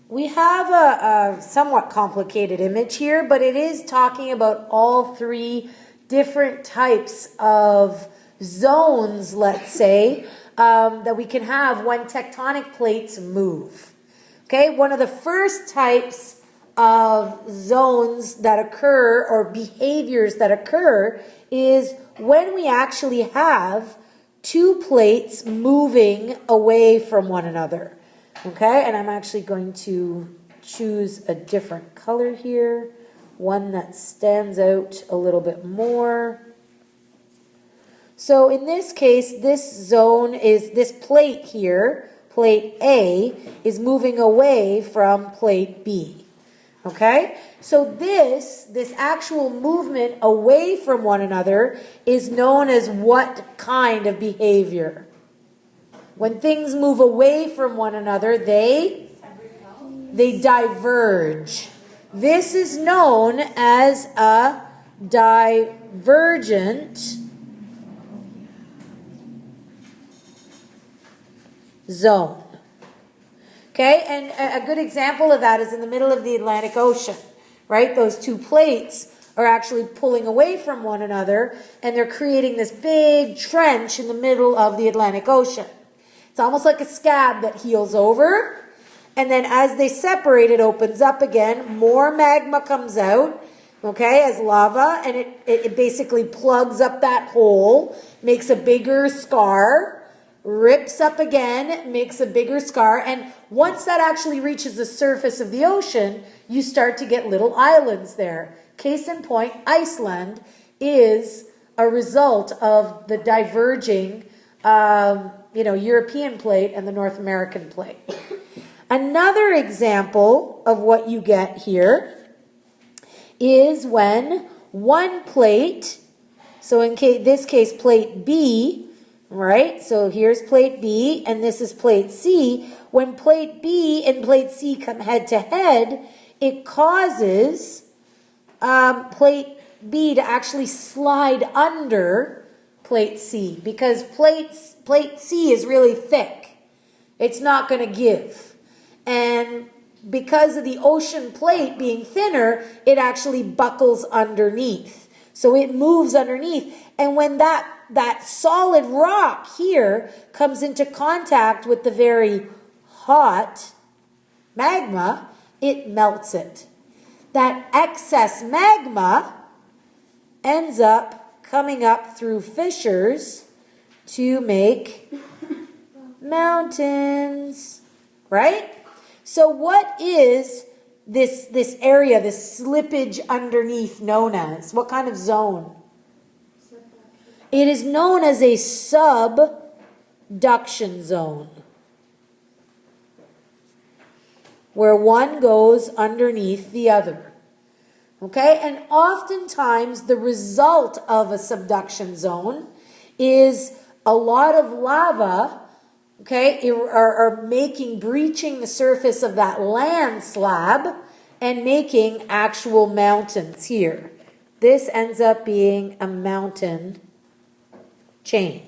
We have a somewhat complicated image here, but it is talking about all three different types of zones, let's say, that we can have when tectonic plates move. Okay, one of the first types of zones that occur or behaviors that occur is when we actually have two plates moving away from one another. Okay, and I'm actually going to choose a different color here, one that stands out a little bit more. So in this case, this zone is, this plate here, plate A, is moving away from plate B. Okay, so this actual movement away from one another is known as what kind of behavior? When things move away from one another, they diverge. This is known as a divergent zone. Okay, and a good example of that is in the middle of the Atlantic Ocean, right? Those two plates are actually pulling away from one another, and they're creating this big trench in the middle of the Atlantic Ocean. It's almost like a scab that heals over, and then as they separate, it opens up again. More magma comes out, okay, as lava, and it basically plugs up that hole, makes a bigger scar, rips up again, makes a bigger scar, and once that actually reaches the surface of the ocean, you start to get little islands there. Case in point, Iceland is a result of the diverging European plate and the North American plate. Another example of what you get here is when one plate, so in this case plate B, right? So here's plate B and this is plate C. When plate B and plate C come head to head, it causes plate B to actually slide under plate C because plate C is really thick. It's not going to give. And because of the ocean plate being thinner, it actually buckles underneath. So it moves underneath. And when that solid rock here comes into contact with the very hot magma, it melts it. That excess magma ends up coming up through fissures to make mountains, right? So what is this area, this slippage underneath known as? What kind of zone? It is known as a subduction zone, where one goes underneath the other. Okay, and oftentimes the result of a subduction zone is a lot of lava, okay, are breaching the surface of that land slab and making actual mountains here. This ends up being a mountain chain.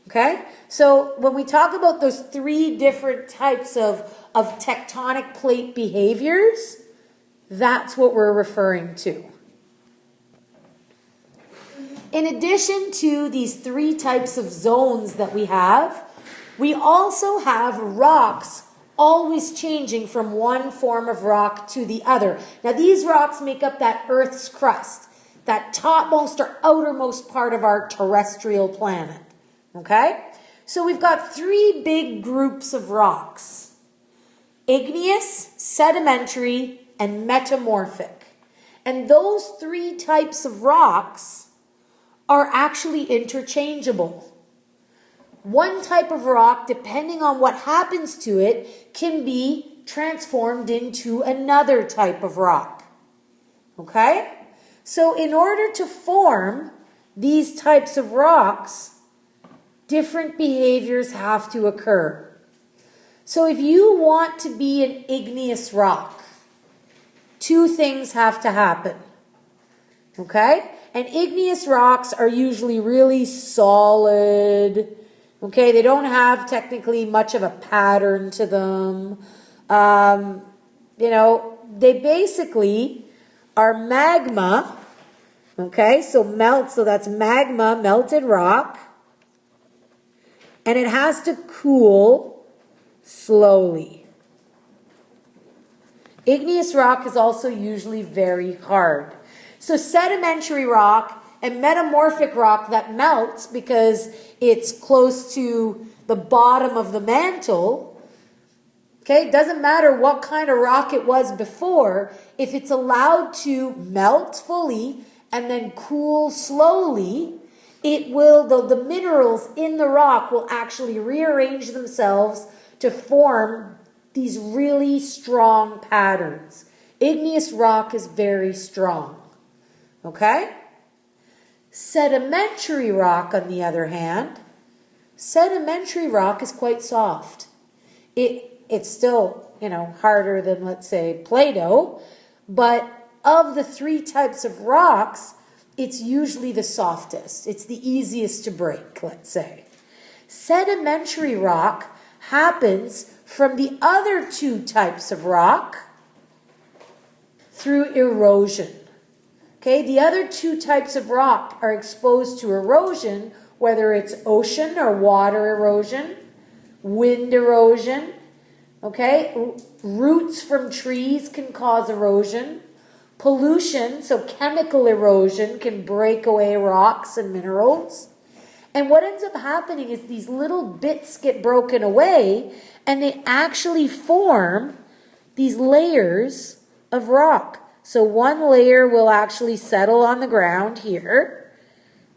Okay, so when we talk about those three different types of tectonic plate behaviors, that's what we're referring to. In addition to these three types of zones that we also have rocks always changing from one form of rock to the other. Now these rocks make up that Earth's crust, that topmost or outermost part of our terrestrial planet. Okay? So we've got three big groups of rocks: igneous, sedimentary, and metamorphic. And those three types of rocks are actually interchangeable. One type of rock, depending on what happens to it, can be transformed into another type of rock. Okay? So in order to form these types of rocks, different behaviors have to occur. So if you want to be an igneous rock, two things have to happen. Okay? And igneous rocks are usually really solid, Okay, they don't have technically much of a pattern to them. They basically are magma. Okay, so that's magma, melted rock. And it has to cool slowly. Igneous rock is also usually very hard. So sedimentary rock and metamorphic rock that melts because it's close to the bottom of the mantle. Okay, it doesn't matter what kind of rock it was before. If it's allowed to melt fully and then cool slowly, the minerals in the rock will actually rearrange themselves to form these really strong patterns. Igneous rock is very strong. Okay? Sedimentary rock, on the other hand, sedimentary rock is quite soft. It's still, harder than, let's say, Play-Doh, but of the three types of rocks, it's usually the softest. It's the easiest to break, let's say. Sedimentary rock happens from the other two types of rock through erosion. Okay, the other two types of rock are exposed to erosion, whether it's ocean or water erosion, wind erosion. Okay, roots from trees can cause erosion. Pollution, so chemical erosion, can break away rocks and minerals. And what ends up happening is these little bits get broken away and they actually form these layers of rock. So one layer will actually settle on the ground here.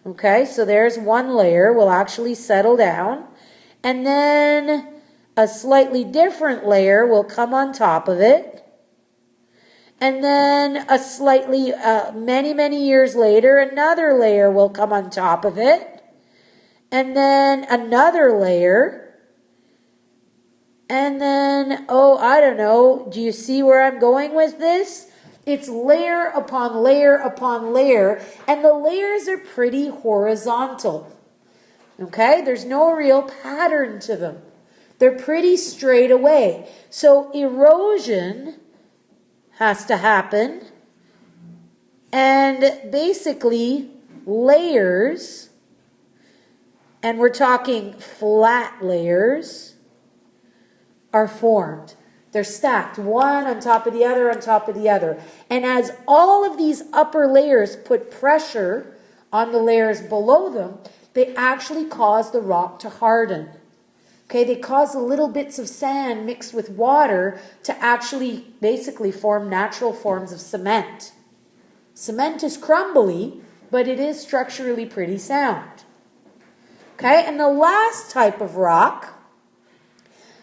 Okay, so there's one layer will actually settle down. And then a slightly different layer will come on top of it. And then a slightly, many years later, another layer will come on top of it. And then another layer. And then, I don't know. Do you see where I'm going with this? It's layer upon layer upon layer. And the layers are pretty horizontal. Okay? There's no real pattern to them. They're pretty straight away. So erosion has to happen. And basically layers, and we're talking flat layers, are formed. They're stacked one on top of the other on top of the other. And as all of these upper layers put pressure on the layers below them, they actually cause the rock to harden. Okay, they cause the little bits of sand mixed with water to actually basically form natural forms of cement. Cement is crumbly, but it is structurally pretty sound. Okay, and the last type of rock,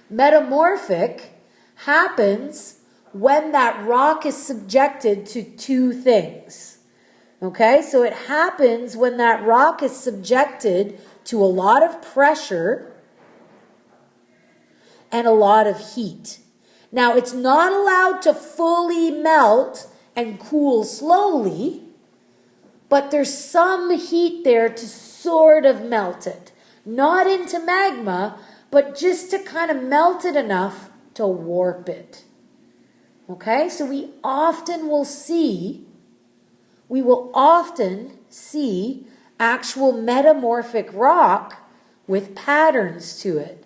metamorphic, happens when that rock is subjected to two things. Okay, so it happens when that rock is subjected to a lot of pressure and a lot of heat. Now, it's not allowed to fully melt and cool slowly, but there's some heat there to sort of melt it. Not into magma, but just to kind of melt it enough to warp it. Okay, so we will often see actual metamorphic rock with patterns to it.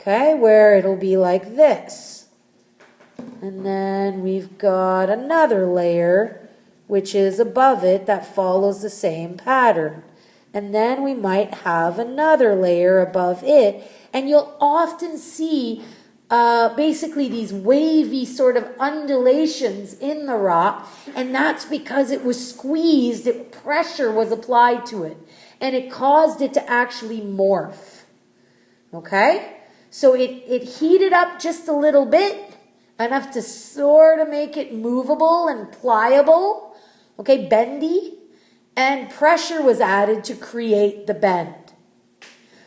Okay, where it'll be like this. And then we've got another layer which is above it that follows the same pattern. And then we might have another layer above it. And you'll often see basically these wavy sort of undulations in the rock. And that's because it was squeezed, pressure was applied to it. And it caused it to actually morph. Okay? So it heated up just a little bit, enough to sort of make it movable and pliable, okay, bendy, and pressure was added to create the bend.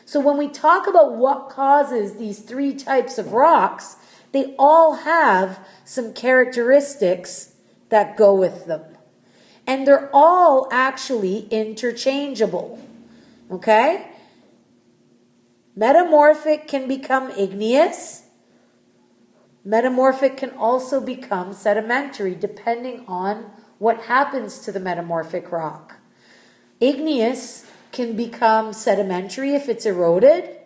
So when we talk about what causes these three types of rocks, they all have some characteristics that go with them. And they're all actually interchangeable, okay? Metamorphic can become igneous. Metamorphic can also become sedimentary depending on what happens to the metamorphic rock. Igneous can become sedimentary if it's eroded,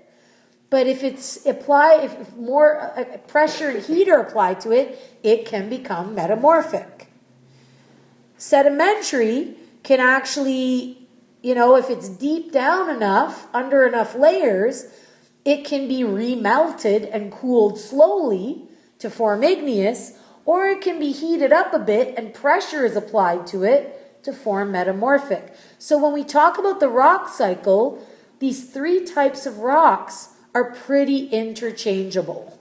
but if more pressure and heat are applied to it, it can become metamorphic. Sedimentary can actually, if it's deep down enough, under enough layers, it can be remelted and cooled slowly to form igneous, or it can be heated up a bit and pressure is applied to it to form metamorphic. So when we talk about the rock cycle, these three types of rocks are pretty interchangeable.